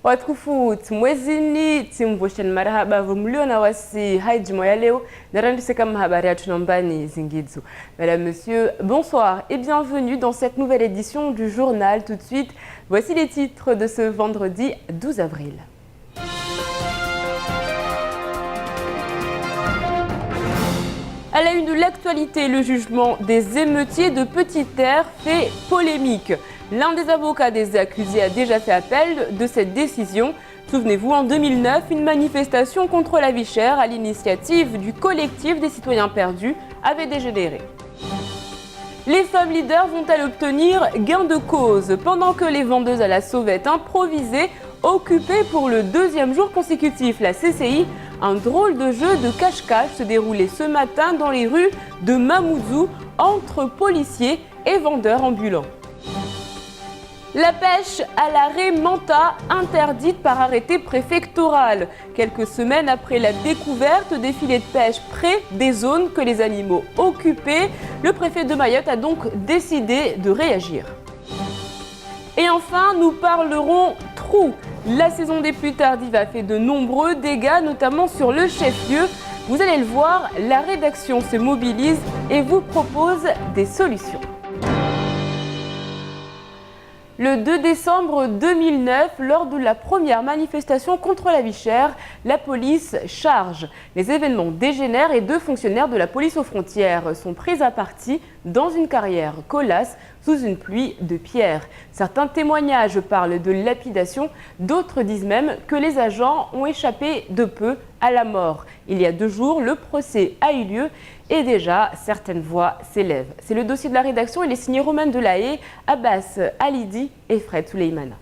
Watukufu mwezini timvosheni marahaba vumliona wasi haijimo ya leo narandise kama habari ya tunambani zingidzo. Mesdames, Messieurs, bonsoir et bienvenue dans cette nouvelle édition du journal. Tout de suite, voici les titres de ce vendredi 12 avril. À la une de l'actualité, le jugement des émeutiers de Petite-Terre fait polémique. L'un des avocats des accusés a déjà fait appel de cette décision. Souvenez-vous, en 2009, une manifestation contre la vie chère à l'initiative du collectif des citoyens perdus avait dégénéré. Les femmes leaders vont-elles obtenir gain de cause pendant que les vendeuses à la sauvette improvisées occupées pour le deuxième jour consécutif la CCI? Un drôle de jeu de cache-cache se déroulait ce matin dans les rues de Mamoudzou entre policiers et vendeurs ambulants. La pêche à l'arrêt Manta interdite par arrêté préfectoral. Quelques semaines après la découverte des filets de pêche près des zones que les animaux occupaient, le préfet de Mayotte a donc décidé de réagir. Et enfin, nous parlerons trou. La saison des pluies tardives a fait de nombreux dégâts, notamment sur le chef-lieu. Vous allez le voir, la rédaction se mobilise et vous propose des solutions. Le 2 décembre 2009, lors de la première manifestation contre la vie chère, la police charge. Les événements dégénèrent et 2 fonctionnaires de la police aux frontières sont pris à partie dans une carrière Colas sous une pluie de pierres. Certains témoignages parlent de lapidation, d'autres disent même que les agents ont échappé de peu à la mort. Il y a 2 jours, le procès a eu lieu et déjà certaines voix s'élèvent. C'est le dossier de la rédaction, il est signé Romain Delahaye, Abbas Alidi et Fred Souleymane.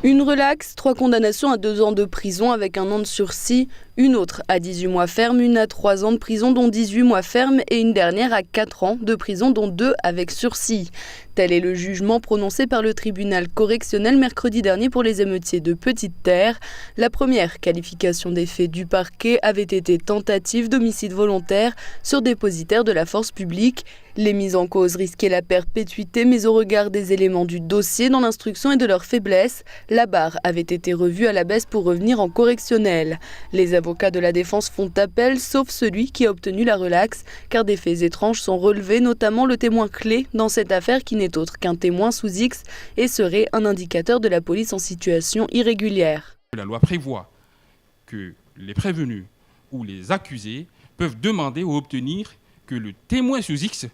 Une relaxe, 3 condamnations à 2 ans de prison avec 1 an de sursis, une autre à 18 mois ferme, une à 3 ans de prison dont 18 mois ferme et une dernière à 4 ans de prison dont 2 avec sursis. Tel est le jugement prononcé par le tribunal correctionnel mercredi dernier pour les émeutiers de Petite-Terre. La première qualification des faits du parquet avait été tentative d'homicide volontaire sur dépositaire de la force publique. Les mises en cause risquaient la perpétuité, mais au regard des éléments du dossier dans l'instruction et de leur faiblesse, la barre avait été revue à la baisse pour revenir en correctionnel. Les avocats de la défense font appel, sauf celui qui a obtenu la relaxe, car des faits étranges sont relevés, notamment le témoin clé dans cette affaire qui n'est autre qu'un témoin sous X et serait un indicateur de la police en situation irrégulière. La loi prévoit que les prévenus ou les accusés peuvent demander ou obtenir que le témoin sous X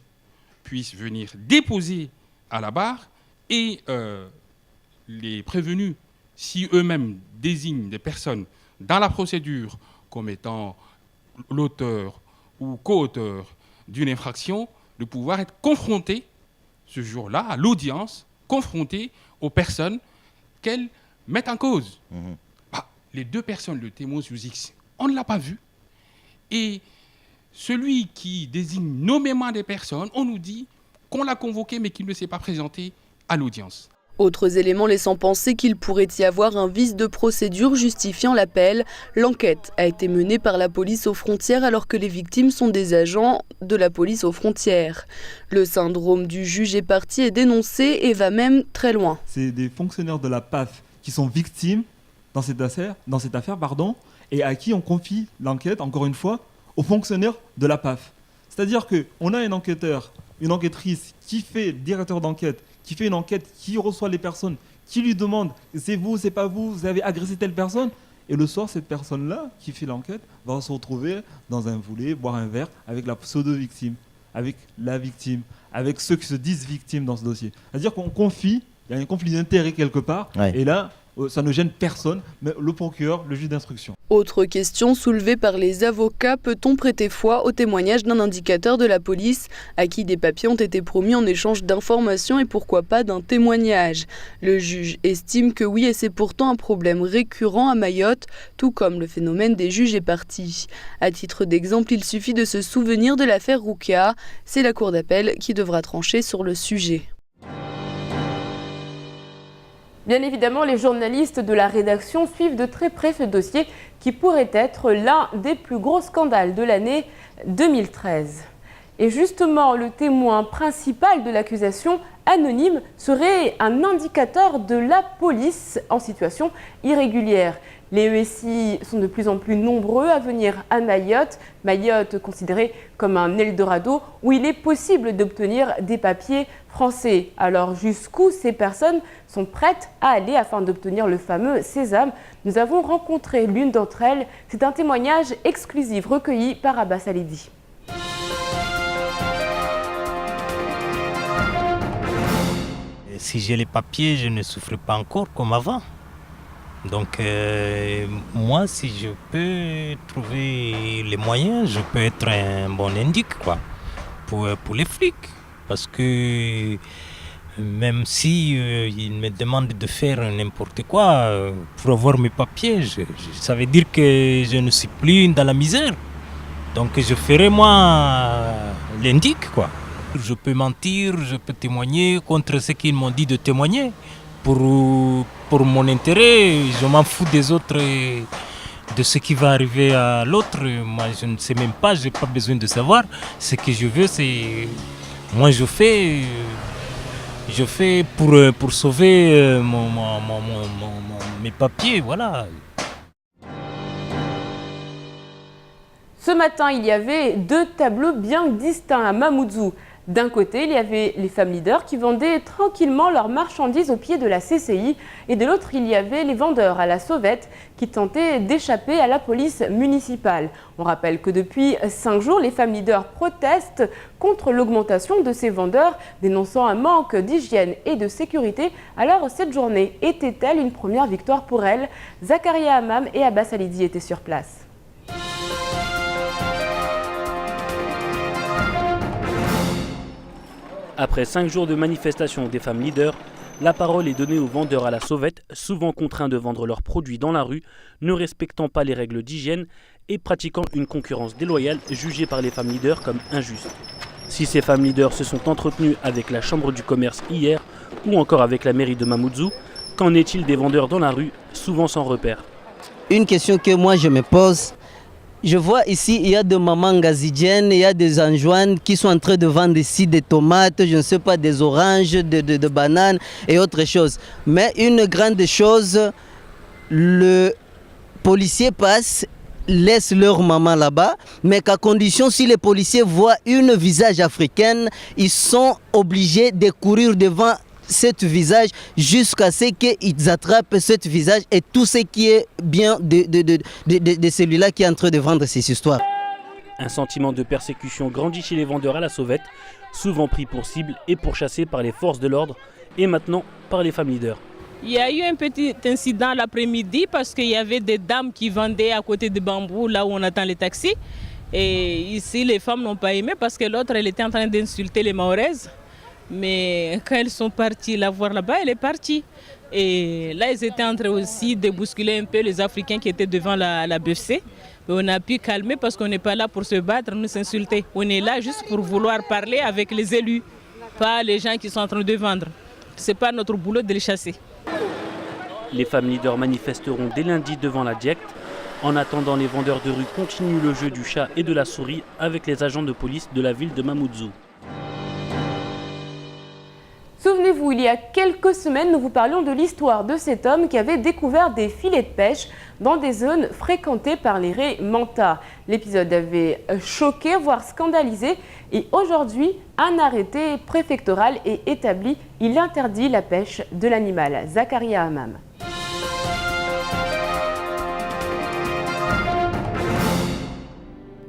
puisse venir déposer à la barre et les prévenus, si eux-mêmes désignent des personnes dans la procédure comme étant l'auteur ou co-auteur d'une infraction, de pouvoir être confrontés ce jour-là à l'audience, confrontés aux personnes qu'elles mettent en cause. Les 2 personnes, le témoin sous X, on ne l'a pas vu. Et celui qui désigne nommément des personnes, on nous dit qu'on l'a convoqué mais qu'il ne s'est pas présenté à l'audience. Autres éléments laissant penser qu'il pourrait y avoir un vice de procédure justifiant l'appel. L'enquête a été menée par la police aux frontières alors que les victimes sont des agents de la police aux frontières. Le syndrome du juge et partie est dénoncé et va même très loin. C'est des fonctionnaires de la PAF qui sont victimes dans cette affaire, et à qui on confie l'enquête, encore une fois, aux fonctionnaires de la PAF. C'est-à-dire qu'on a un enquêteur, une enquêtrice qui fait directeur d'enquête, qui fait une enquête, qui reçoit les personnes, qui lui demande « c'est vous, c'est pas vous, vous avez agressé telle personne ?» Et le soir, cette personne-là, qui fait l'enquête, va se retrouver dans un volet, boire un verre avec la pseudo-victime, avec la victime, avec ceux qui se disent victimes dans ce dossier. C'est-à-dire qu'on confie, il y a un conflit d'intérêt quelque part, et là, ça ne gêne personne, mais le procureur, le juge d'instruction. Autre question soulevée par les avocats, peut-on prêter foi au témoignage d'un indicateur de la police à qui des papiers ont été promis en échange d'informations et pourquoi pas d'un témoignage? Le juge estime que oui et c'est pourtant un problème récurrent à Mayotte, tout comme le phénomène des juges et parties. À titre d'exemple, il suffit de se souvenir de l'affaire Roukia. C'est la cour d'appel qui devra trancher sur le sujet. Bien évidemment, les journalistes de la rédaction suivent de très près ce dossier qui pourrait être l'un des plus gros scandales de l'année 2013. Et justement, le témoin principal de l'accusation anonyme serait un indicateur de la police en situation irrégulière. Les ESI sont de plus en plus nombreux à venir à Mayotte. Mayotte considérée comme un Eldorado où il est possible d'obtenir des papiers français. Alors jusqu'où ces personnes sont prêtes à aller afin d'obtenir le fameux sésame? Nous avons rencontré l'une d'entre elles. C'est un témoignage exclusif recueilli par Abbas Alidi. Si j'ai les papiers, je ne souffre pas encore comme avant. Donc moi, si je peux trouver les moyens, je peux être un bon indique quoi, pour les flics. Parce que même si ils me demandent de faire n'importe quoi pour avoir mes papiers, ça veut dire que je ne suis plus dans la misère. Donc je ferai moi l'indique quoi. Je peux mentir, je peux témoigner contre ce qu'ils m'ont dit de témoigner. Pour mon intérêt, je m'en fous des autres, de ce qui va arriver à l'autre. Moi, je ne sais même pas, je n'ai pas besoin de savoir. Ce que je veux, c'est... Moi, je fais pour sauver mes papiers, voilà. Ce matin, il y avait deux tableaux bien distincts à Mamoudzou. D'un côté, il y avait les femmes leaders qui vendaient tranquillement leurs marchandises au pied de la CCI et de l'autre, il y avait les vendeurs à la sauvette qui tentaient d'échapper à la police municipale. On rappelle que depuis 5 jours, les femmes leaders protestent contre l'augmentation de ces vendeurs, dénonçant un manque d'hygiène et de sécurité. Alors, cette journée était-elle une première victoire pour elles? Zakaria Hammam et Abbas Alidi étaient sur place. Après 5 jours de manifestation des femmes leaders, la parole est donnée aux vendeurs à la sauvette, souvent contraints de vendre leurs produits dans la rue, ne respectant pas les règles d'hygiène et pratiquant une concurrence déloyale jugée par les femmes leaders comme injuste. Si ces femmes leaders se sont entretenues avec la Chambre du commerce hier ou encore avec la mairie de Mamoudzou, qu'en est-il des vendeurs dans la rue, souvent sans repère? Une question que moi je me pose. Je vois ici, il y a des mamans gazidiennes, il y a des anjouanes qui sont en train de vendre ici des tomates, je ne sais pas, des oranges, de bananes et autre chose. Mais une grande chose, le policier passe, laisse leur maman là-bas, mais qu'à condition, si les policiers voient une visage africaine, ils sont obligés de courir devant ce visage jusqu'à ce qu'ils attrapent ce visage et tout ce qui est bien de celui-là qui est en train de vendre ces histoires. Un sentiment de persécution grandit chez les vendeurs à la sauvette, souvent pris pour cible et pourchassés par les forces de l'ordre et maintenant par les femmes leaders. Il y a eu un petit incident l'après-midi parce qu'il y avait des dames qui vendaient à côté de Bambou, là où on attend les taxis. Et ici, les femmes n'ont pas aimé parce que l'autre, elle était en train d'insulter les Mahoraises. Mais quand elles sont parties la voir là-bas, elle est partie. Et là, ils étaient en train aussi de bousculer un peu les Africains qui étaient devant la BFC. Mais on a pu calmer parce qu'on n'est pas là pour se battre, nous s'insulter. On est là juste pour vouloir parler avec les élus, pas les gens qui sont en train de vendre. Ce n'est pas notre boulot de les chasser. Les femmes leaders manifesteront dès lundi devant la DIECT. En attendant, les vendeurs de rue continuent le jeu du chat et de la souris avec les agents de police de la ville de Mamoudzou. Souvenez-vous, il y a quelques semaines, nous vous parlions de l'histoire de cet homme qui avait découvert des filets de pêche dans des zones fréquentées par les raies manta. L'épisode avait choqué, voire scandalisé, et aujourd'hui, un arrêté préfectoral est établi. Il interdit la pêche de l'animal. Zakaria Hammam.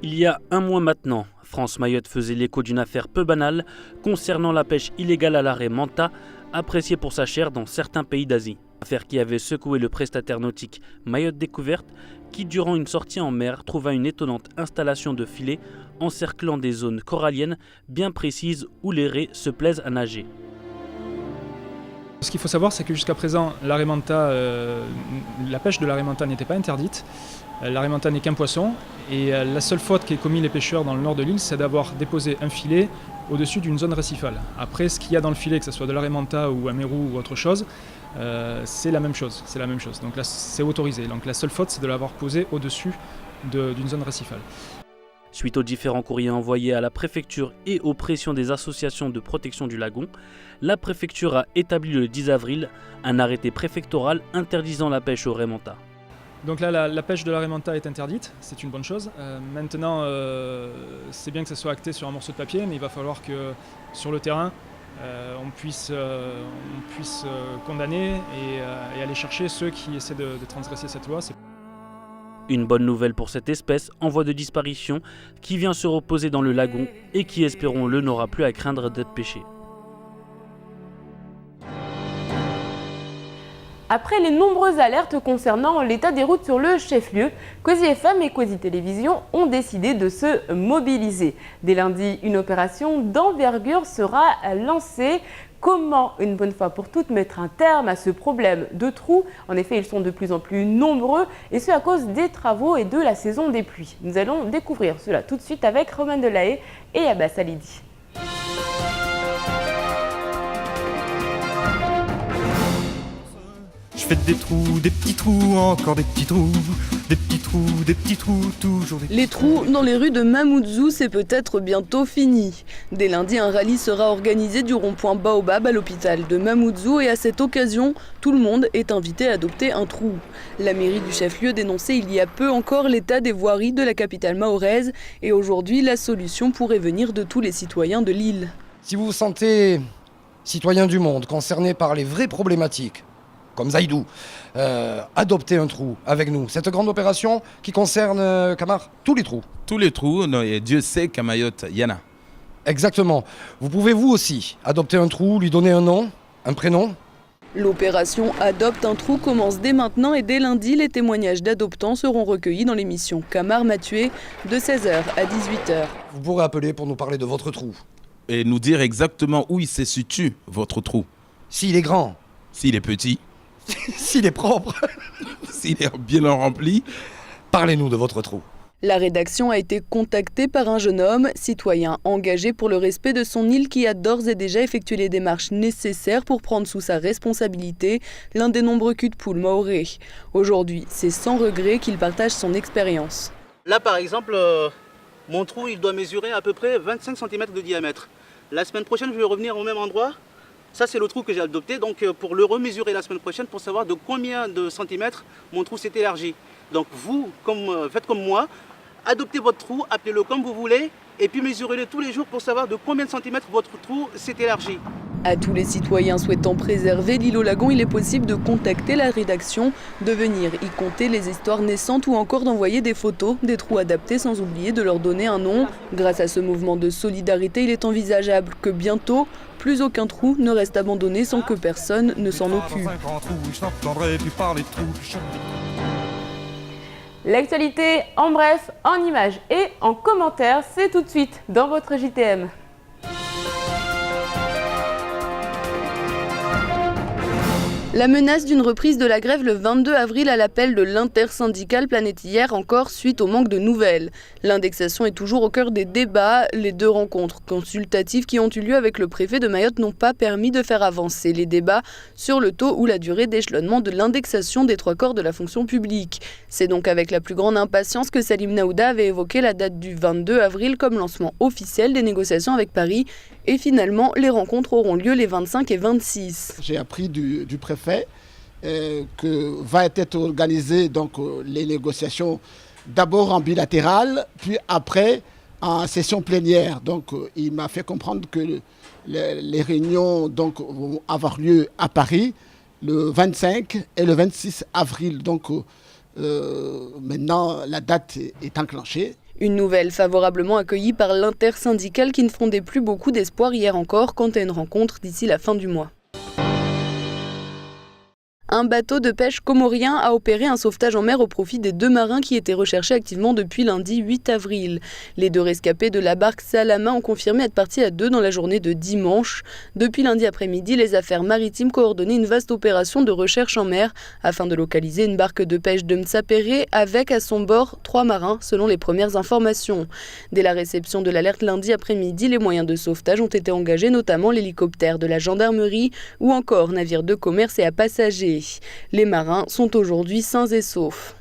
Il y a un mois maintenant, France-Mayotte faisait l'écho d'une affaire peu banale concernant la pêche illégale à la raie manta, appréciée pour sa chair dans certains pays d'Asie. Affaire qui avait secoué le prestataire nautique Mayotte Découverte, qui durant une sortie en mer trouva une étonnante installation de filets encerclant des zones coralliennes bien précises où les raies se plaisent à nager. Ce qu'il faut savoir, c'est que jusqu'à présent, la pêche de la raie manta n'était pas interdite. La raie manta n'est qu'un poisson et la seule faute qu'aient commis les pêcheurs dans le nord de l'île, c'est d'avoir déposé un filet au-dessus d'une zone récifale. Après, ce qu'il y a dans le filet, que ce soit de la raie manta ou un mérou ou autre chose, c'est la même chose. Donc là, c'est autorisé. Donc la seule faute, c'est de l'avoir posé au-dessus d'une zone récifale. Suite aux différents courriers envoyés à la préfecture et aux pressions des associations de protection du lagon, la préfecture a établi le 10 avril un arrêté préfectoral interdisant la pêche au raimanta. Donc là, la pêche de la raimanta est interdite, c'est une bonne chose. Maintenant, c'est bien que ça soit acté sur un morceau de papier, mais il va falloir que sur le terrain, on puisse condamner et aller chercher ceux qui essaient de transgresser cette loi. Une bonne nouvelle pour cette espèce en voie de disparition qui vient se reposer dans le lagon et qui, espérons-le, n'aura plus à craindre d'être pêchée. Après les nombreuses alertes concernant l'état des routes sur le chef-lieu, Cauzy FM et Cauzy Télévision ont décidé de se mobiliser. Dès lundi, une opération d'envergure sera lancée. Comment, une bonne fois pour toutes, mettre un terme à ce problème de trous? En effet, ils sont de plus en plus nombreux, et ce à cause des travaux et de la saison des pluies. Nous allons découvrir cela tout de suite avec Romain Delahaye et Abbas Alidi. Je fais des trous, des petits trous, encore des petits trous, des petits trous, des petits trous, toujours des petits Les trous dans les rues de Mamoudzou, c'est peut-être bientôt fini. Dès lundi, un rallye sera organisé du rond-point Baobab à l'hôpital de Mamoudzou et à cette occasion, tout le monde est invité à adopter un trou. La mairie du chef-lieu dénonçait il y a peu encore l'état des voiries de la capitale mahoraise et aujourd'hui, la solution pourrait venir de tous les citoyens de l'île. Si vous vous sentez citoyen du monde concerné par les vraies problématiques, comme Zaïdou, adopter un trou avec nous. Cette grande opération qui concerne, Camar, tous les trous. Tous les trous, non, et Dieu sait qu'à Mayotte, il y en a. Exactement. Vous pouvez vous aussi adopter un trou, lui donner un nom, un prénom. L'opération Adopte un trou commence dès maintenant et dès lundi, les témoignages d'adoptants seront recueillis dans l'émission Camar m'a tué de 16h à 18h. Vous pourrez appeler pour nous parler de votre trou. Et nous dire exactement où il se situe, votre trou. S'il est grand. S'il est petit. S'il est propre. S'il est bien rempli. Parlez-nous de votre trou. La rédaction a été contactée par un jeune homme, citoyen engagé pour le respect de son île qui a d'ores et déjà effectué les démarches nécessaires pour prendre sous sa responsabilité l'un des nombreux culs de poule mahorais. Aujourd'hui, c'est sans regret qu'il partage son expérience. Là par exemple, mon trou il doit mesurer à peu près 25 cm de diamètre. La semaine prochaine je vais revenir au même endroit. Ça c'est le trou que j'ai adopté, donc pour le remesurer la semaine prochaine pour savoir de combien de centimètres mon trou s'est élargi. Donc vous, faites comme moi, adoptez votre trou, appelez-le comme vous voulez, et puis mesurez-le tous les jours pour savoir de combien de centimètres votre trou s'est élargi. À tous les citoyens souhaitant préserver l'île au lagon, il est possible de contacter la rédaction, de venir y compter les histoires naissantes ou encore d'envoyer des photos des trous adaptés sans oublier de leur donner un nom. Grâce à ce mouvement de solidarité, il est envisageable que bientôt, plus aucun trou ne reste abandonné sans que personne ne s'en occupe. L'actualité en bref, en images et en commentaires, c'est tout de suite dans votre JTM. La menace d'une reprise de la grève le 22 avril à l'appel de l'intersyndicale planait hier encore suite au manque de nouvelles. L'indexation est toujours au cœur des débats. Les deux rencontres consultatives qui ont eu lieu avec le préfet de Mayotte n'ont pas permis de faire avancer les débats sur le taux ou la durée d'échelonnement de l'indexation des trois corps de la fonction publique. C'est donc avec la plus grande impatience que Salim Naouda avait évoqué la date du 22 avril comme lancement officiel des négociations avec Paris. Et finalement, les rencontres auront lieu les 25 et 26. J'ai appris du préfet que va être organisées donc, les négociations d'abord en bilatéral, puis après en session plénière. Donc il m'a fait comprendre que les réunions donc, vont avoir lieu à Paris le 25 et le 26 avril. Donc maintenant, la date est enclenchée. Une nouvelle favorablement accueillie par l'intersyndicale qui ne fondait plus beaucoup d'espoir hier encore quant à une rencontre d'ici la fin du mois. Un bateau de pêche comorien a opéré un sauvetage en mer au profit des deux marins qui étaient recherchés activement depuis lundi 8 avril. Les deux rescapés de la barque Salama ont confirmé être partis à deux dans la journée de dimanche. Depuis lundi après-midi, les affaires maritimes coordonnaient une vaste opération de recherche en mer afin de localiser une barque de pêche de Mtsapéré avec à son bord 3 marins selon les premières informations. Dès la réception de l'alerte lundi après-midi, les moyens de sauvetage ont été engagés, notamment l'hélicoptère de la gendarmerie ou encore navires de commerce et à passagers. Les marins sont aujourd'hui sains et saufs.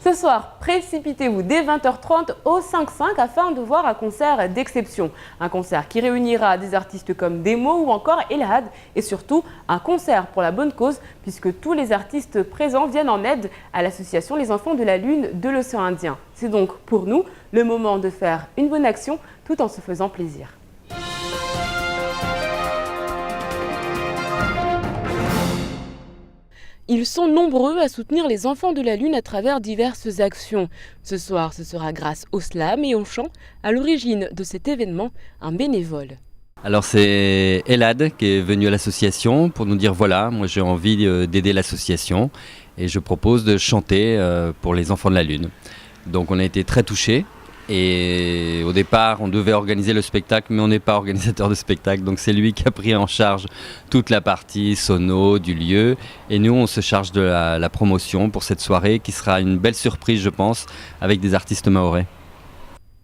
Ce soir, précipitez-vous dès 20h30 au 5-5 afin de voir un concert d'exception. Un concert qui réunira des artistes comme Demo ou encore Elhad et surtout un concert pour la bonne cause puisque tous les artistes présents viennent en aide à l'association Les Enfants de la Lune de l'Océan Indien. C'est donc pour nous le moment de faire une bonne action tout en se faisant plaisir. Ils sont nombreux à soutenir les enfants de la Lune à travers diverses actions. Ce soir, ce sera grâce au slam et au chant, à l'origine de cet événement, un bénévole. Alors c'est Elhad qui est venu à l'association pour nous dire voilà, moi j'ai envie d'aider l'association et je propose de chanter pour les enfants de la Lune. Donc on a été très touchés. Et au départ, on devait organiser le spectacle, mais on n'est pas organisateur de spectacle. Donc c'est lui qui a pris en charge toute la partie sono du lieu. Et nous, on se charge de la promotion pour cette soirée qui sera une belle surprise, je pense, avec des artistes mahorais.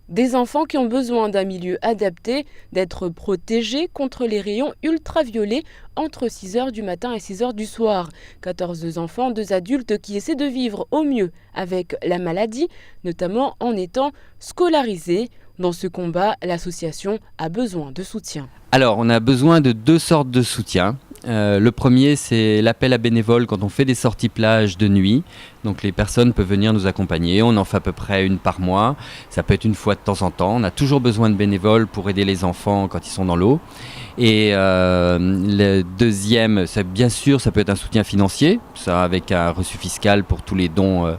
Des enfants qui ont besoin d'un milieu adapté, d'être protégés contre les rayons ultraviolets entre 6h du matin et 6h du soir. 14 enfants, 2 adultes qui essaient de vivre au mieux avec la maladie, notamment en étant scolarisés. Dans ce combat, l'association a besoin de soutien. Alors, on a besoin de 2 sortes de soutien. Le premier, c'est l'appel à bénévoles quand on fait des sorties plage de nuit. Donc les personnes peuvent venir nous accompagner. On en fait à peu près une par mois. Ça peut être une fois de temps en temps. On a toujours besoin de bénévoles pour aider les enfants quand ils sont dans l'eau. Et le deuxième, bien sûr, ça peut être un soutien financier, ça avec un reçu fiscal pour tous les dons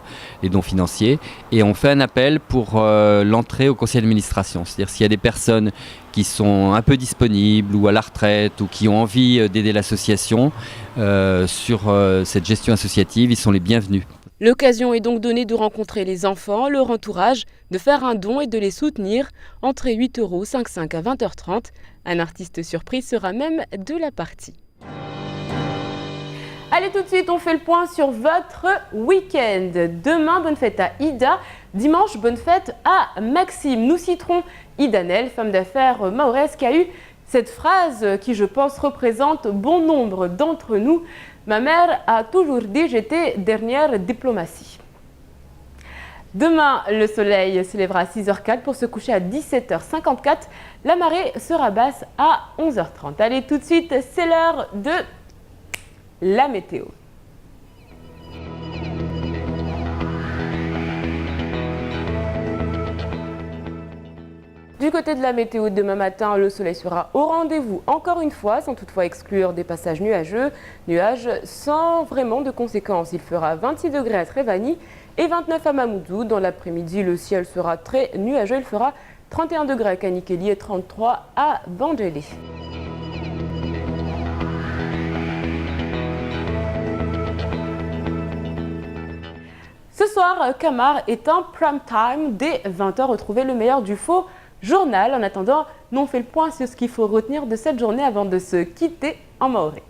financiers. Et on fait un appel pour l'entrée au conseil d'administration. C'est-à-dire s'il y a des personnes qui sont un peu disponibles ou à la retraite ou qui ont envie d'aider l'association sur cette gestion associative, ils sont les bienvenus. L'occasion est donc donnée de rencontrer les enfants, leur entourage, de faire un don et de les soutenir. Entrée 8 €, 5 à 20h30. Un artiste surprise sera même de la partie. Allez, tout de suite, on fait le point sur votre week-end. Demain, bonne fête à Ida. Dimanche, bonne fête à Maxime. Nous citerons Idanel, femme d'affaires mahoraise, qui a eu cette phrase qui, je pense, représente bon nombre d'entre nous. Ma mère a toujours dit j'étais dernière diplomatie. Demain, le soleil se lèvera à 6h04 pour se coucher à 17h54. La marée sera basse à 11h30. Allez, tout de suite, c'est l'heure de la météo. Du côté de la météo, demain matin, le soleil sera au rendez-vous encore une fois, sans toutefois exclure des passages nuageux. Nuages sans vraiment de conséquences. Il fera 26 degrés à Trévani et 29 à Mamoudzou. Dans l'après-midi, le ciel sera très nuageux. Il fera 31 degrés à Kanikeli et 33 à Bandélé. Ce soir, Camar est un prime time dès 20h. Retrouvez le meilleur du faux journal. En attendant, nous on fait le point sur ce qu'il faut retenir de cette journée avant de se quitter en maoré.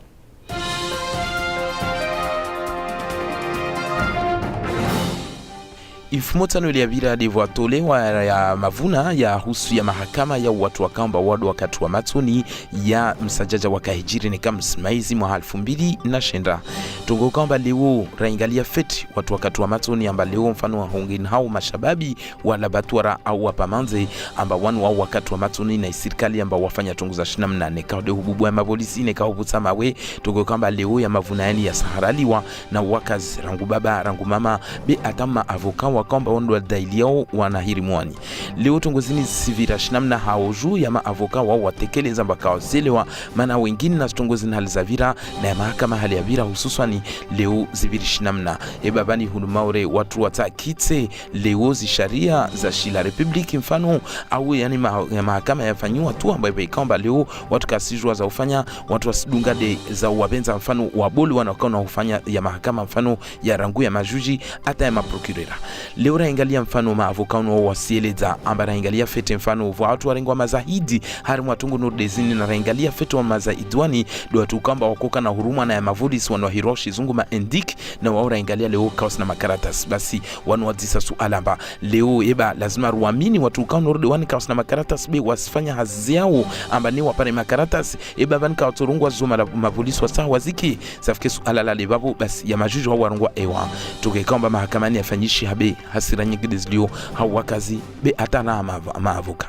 Ifumotano vira tolewa ya mavuna ya husu ya mahakama ya watu wa kamba wadu wakati wa matuni ya msajaja wakahijiri ni kama msimaizi mwa 2009. Tungo kamba leo raingalia feti watu wakati wa matuni amba leo mfano wa hongin hao mashababi wala batuara au wapamanze amba wanu wa wakati wa matuni na isirikali amba wafanya tunguza 28 kaude hububu ya mabolisi ne kaubuta mawe. Tungo kamba leo ya mavuna yani ya saharaliwa na wakazi rangu baba rangu mama be atama avoka wakamba ondo wa dailiao wanahiri mwani. Leo tungozini sivira 28 haoju ya maavoka wao watekeleza mbaka zelewa mana wengine na tungozini hali za vira na ya mahakama hali ya vira hususwani leo ziviri 28. Babani hulumaure watu watakite leo zisharia za shila republiki mfano au yani mahakama yafanyiwa tu ambayo ikamba leo watu kasijua za ufanya watu wasidungade za wabenza mfano waboli wanakona ufanya ya mahakama mfano ya rangu ya majuji hata ya maprokirera. Leo raingalia mfano maavoka wao wasieleza amba raingalia fete mfano watu warengwa mazahidi hari mwatungu nordezini na raingalia fete wa mazaidwani do watu kamba wakoka na huruma na ya mavodis wano hiroshi zungu maendik na wao raingalia leo kaos na makaratas basi wanu wadzisa sualamba leo lazima ruamini watu kamba nordewani kaos na makaratas be wasifanya hazi yao amba ni wapare makaratas vanika waturungwa zuma mavodis wasa waziki safike sualala lebabu basi ya majuju wao warungwa ewa tuke kamba mahakamani yafanyishi habe hasiranyigide zilio hawakazi be atana maavoka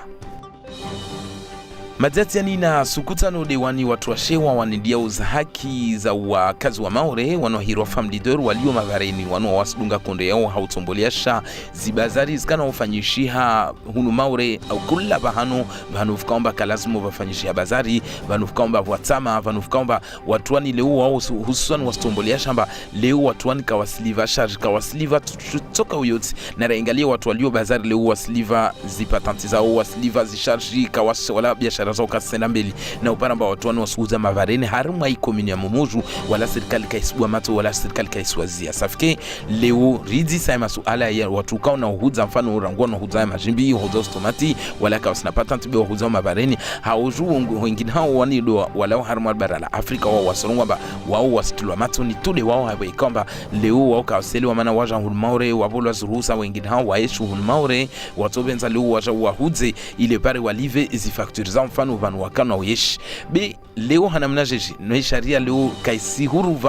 Majatiani na sukutano de wani watu washewa wanidia uza haki za wakazi wa Maore wanohirwa family leader walio mavareni wano wasidunga konde yao hautomboliasha zibazari zikana ufanyishiha hunu Maore au kula bahano vanufukaomba kalazimu vafanyishiha bazari vanufukaomba watama vanufukaomba watuani leo wao hususan wastomboliasha mba leo watuani kawasiliva charge kawasiliva tutoka uyoti na raingalia watu walio bazari leo wasiliva zipatanti zao wasiliva zicharge kawashe wala biashara zoka sena mbili na uparamba watu wanu wasuuza mavareni haruma ikomini ya Momoju wala serikali kaisibua mato wala serikali kaiswazia safike leo ridi sa masuala ya watu kao na uhuza mfano urangua na uhuza ya majimbi uhuza ustomati wala kao sina patanti be uhuza mavareni hauju wengine hao wanido wala haruma bara la Afrika wao wasorongwa ba wao wasitulwa mato ni tude wao hawe kwamba leo wao kauseli wa mana waja hulmaure wabolo zurusa wengine hao waeshu hulmaure watobenza leo waja wahuze ile pare walive izi factures za mfano vanu wakana uyeshi be leo hanamna jeji no sharia leo kaisi huru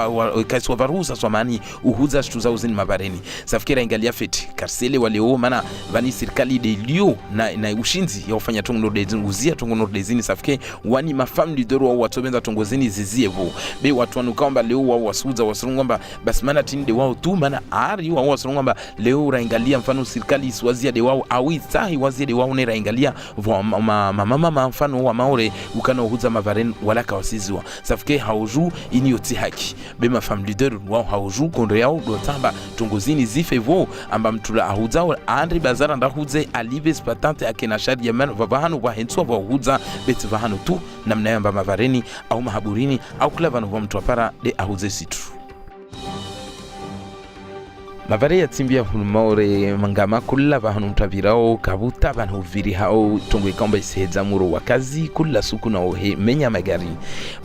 kaisi waruhusa swamani uhuza shtuza uzini mabareni safikira ingalia feti karsele waleo mana vani serikali de lio na ushinzi ya ufanya tongo de uzia tongo de zini safike wani mafam leader wa watobenza tongo zini zizievo be watu wanukaomba leo wa wasuza wasurungomba basi mana tinde wao tu mana ari wa wasurungomba leo raingalia mfano serikali iswazia de wao awi sahi wazia de wao ne raingalia mama mfano wa Maore ukana uhuza mavareni wala kawasizwa safike hauju ini yoti haki be mafam leader wao hauju kondo yao dotamba tongozini zifevo amba mtula ahuza andri bazara ndahuze alives patente akena shadi ya man vavahano wa henswa wa uhuza beti vahano tu namna yamba mavareni au mahaburini au kula vanu wa mtu apara de ahuze situ Mavare ya timbia hulmaure mangama kula vahanu mtavirao kabuta vanu viri hao tongwe kamba iseheza muro wakazi kula suku na ohe menya magari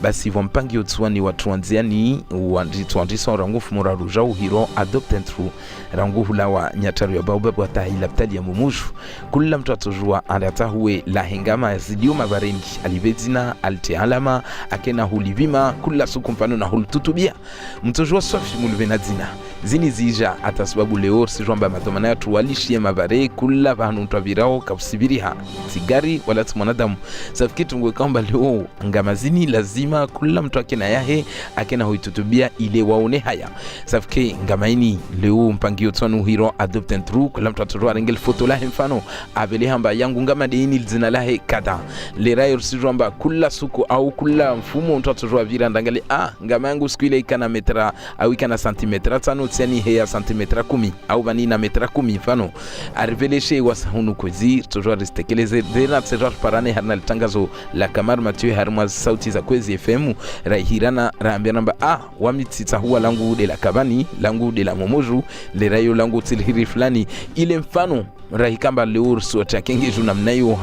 basi vampangi otsuani watuanziani wandituandisa rangufu mura rujau hiro adoptentru rangufu lawa nyataru ya baobab watahila ptali ya Momoju kula mtu atojua andata huwe la hengama zidio mavarengi alivezina alte alama akena hulivima kula suku mpano na hulututubia mtojua swafi mulvenadzina zini zija ata sababu leo sijomba matomana ya tuwalishie mavare kula vanu mtavirao kapsibiriha sigari wala mwanadamu safikitu ngwe kamba leo ngamazini lazima kula mtu akena yahe akena huitutubia ile waone haya safike ngamaini leo mpangio tsonu hiro adoptent true kula mtu atorwa rengel foto lahe mfano avele hamba yangu ngama deini zina lahe kada lerayo sijomba kula suku au kula mfumo mtu atorwa vira ndangali ngama yangu siku ile ikana metra au ikana santimetra tano tsani heya santimetra 10 au vanina metra 10 mfano ariveleshe wasahunu kwezi tujua ristekeleze dena tsejar parane harna litangazo la Kamar Mathieu harma sauti za Kwezi FM raihirana raambia namba wamitita huwa langu de la kabani langu de la Momoju le rayo langu tilhiri fulani ile mfano rahikamba leo suota kengeju namnayo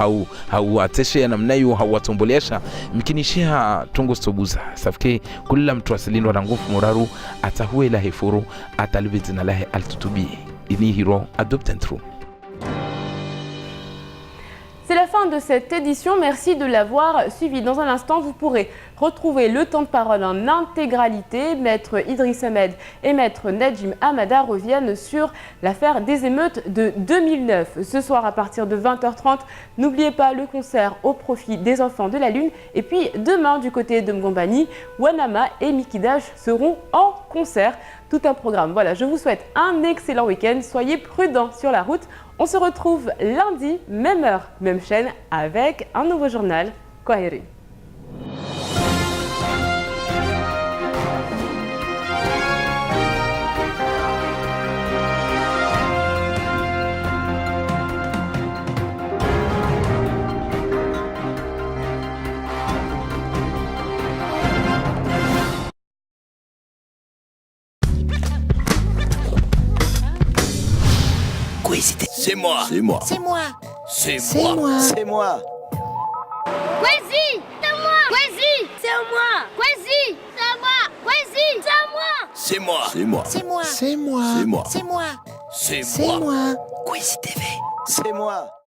hau ateshe namnayo hau atombolesha mkinishia tongo stobuza safike kula mtu asilindwa na ngufu muraru atahuwe la hefuru atalibizina lahe altutubie ini hiro adoptentru. C'est la fin de cette édition, merci de l'avoir suivi. Dans un instant, vous pourrez retrouver le temps de parole en intégralité. Maître Idriss Ahmed et Maître Najim Hamada reviennent sur l'affaire des émeutes de 2009. Ce soir, à partir de 20h30, n'oubliez pas le concert au profit des enfants de la Lune. Et puis demain, du côté de Mgombani, Wanama et Mikidash seront en concert. Tout un programme. Voilà, je vous souhaite un excellent week-end. Soyez prudents sur la route. On se retrouve lundi, même heure, même chaîne, avec un nouveau journal, Kwaheri. C'est moi. C'est moi. C'est moi. C'est moi. C'est moi. Kwezi, c'est moi. Kwezi, c'est moi. Kwezi, c'est moi. Kwezi, c'est moi. C'est moi. C'est moi. C'est moi. C'est moi. C'est moi. C'est moi. C'est moi. Kwezi TV. C'est moi.